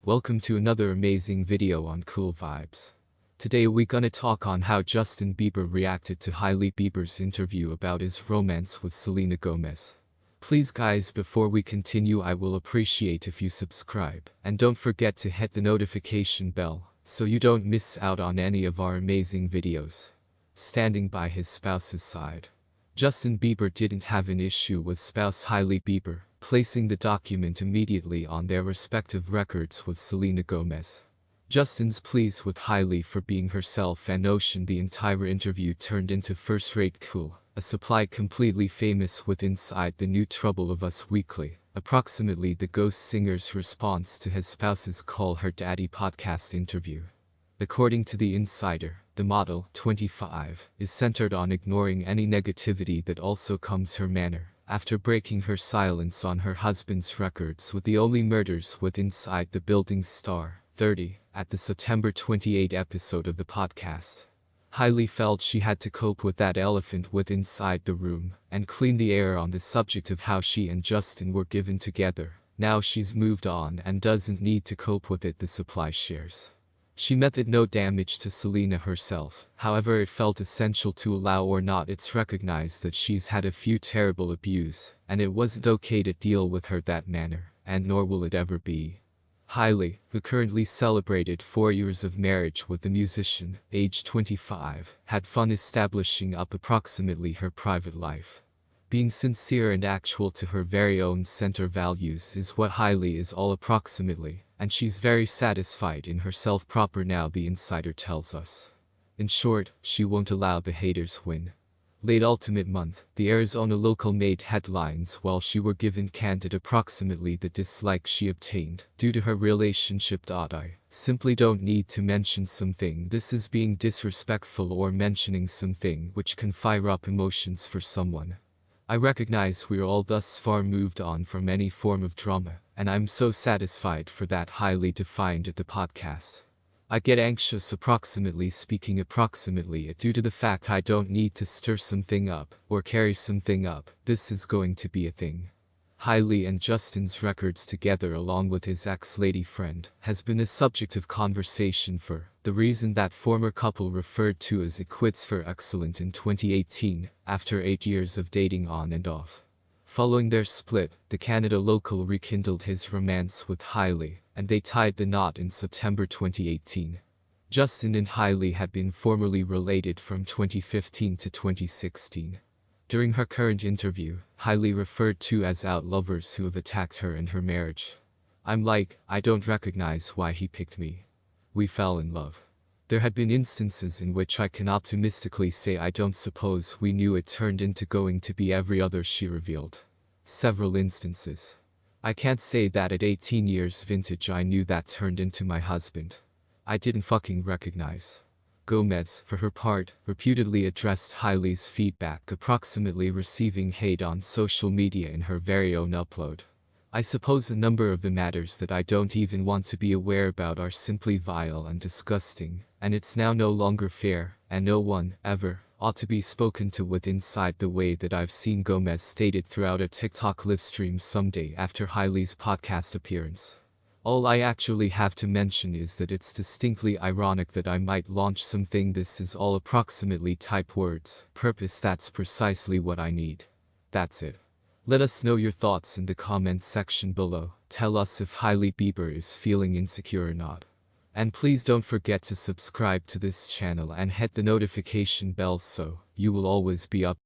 Welcome to another amazing video on cool vibes. Today we gonna talk on how Justin Bieber reacted to Hailey Bieber's interview about his romance with Selena Gomez. Please guys, before we continue, I will appreciate if you subscribe and don't forget to hit the notification bell so you don't miss out on any of our amazing videos. Standing by his spouse's side. Justin Bieber didn't have an issue with spouse Hailey Bieber placing the document immediately on their respective records with Selena Gomez. Justin's pleas with Hailey for being herself and Ocean the entire interview turned into first-rate cool, a supply completely famous with Inside the New Trouble of Us Weekly, approximately the Ghost singer's response to his spouse's Call Her Daddy podcast interview. According to the Insider, the model, 25, is centered on ignoring any negativity that also comes her manner, after breaking her silence on her husband's records with the Only Murders with Inside the Building star, 30, at the September 28 episode of the podcast. Hailey felt she had to cope with that elephant with inside the room, and clean the air on the subject of how she and Justin were given together. Now she's moved on and doesn't need to cope with it, the supply shares. She meant no damage to Selena herself, however it felt essential to allow or not it's recognized that she's had a few terrible abuse, and it wasn't okay to deal with her that manner, and nor will it ever be. Hailey, who currently celebrated 4 years of marriage with the musician, aged 25, had fun establishing up approximately her private life. Being sincere and actual to her very own center values is what Hailey is all approximately, and she's very satisfied in herself proper now, the Insider tells us. In short, she won't allow the haters win. Late ultimate month, the Arizona local made headlines while she were given candid approximately the dislike she obtained due to her relationship. I simply don't need to mention something. This is being disrespectful or mentioning something which can fire up emotions for someone. I recognize we're all thus far moved on from any form of drama, and I'm so satisfied for that, Hailey defined at the podcast. I get anxious speaking approximately due to the fact I don't need to stir something up or carry something up. This is going to be a thing. Hailey and Justin's records together along with his ex-lady friend has been a subject of conversation for the reason that former couple referred to as "it quits for excellent" in 2018 after 8 years of dating on and off. Following their split, the Canada local rekindled his romance with Hailey, and they tied the knot in September 2018. Justin and Hailey had been formerly related from 2015 to 2016. During her current interview, Hailey referred to as out lovers who have attacked her and her marriage. "I'm like, I don't recognize why he picked me. We fell in love. There had been instances in which I can optimistically say I don't suppose we knew it turned into going to be every other," she revealed. Several instances. "I can't say that at 18 years vintage I knew that turned into my husband. I didn't fucking recognize." Gomez, for her part, reputedly addressed Hailey's feedback approximately receiving hate on social media in her very own upload. "I suppose a number of the matters that I don't even want to be aware about are simply vile and disgusting, and it's now no longer fair, and no one, ever, ought to be spoken to with inside the way that I've seen," Gomez stated throughout a TikTok livestream someday after Hailey's podcast appearance. "All I actually have to mention is that it's distinctly ironic that I might launch something. This is all approximately type words. Purpose, that's precisely what I need. That's it." Let us know your thoughts in the comments section below. Tell us if Hailey Bieber is feeling insecure or not. And please don't forget to subscribe to this channel and hit the notification bell so you will always be updated.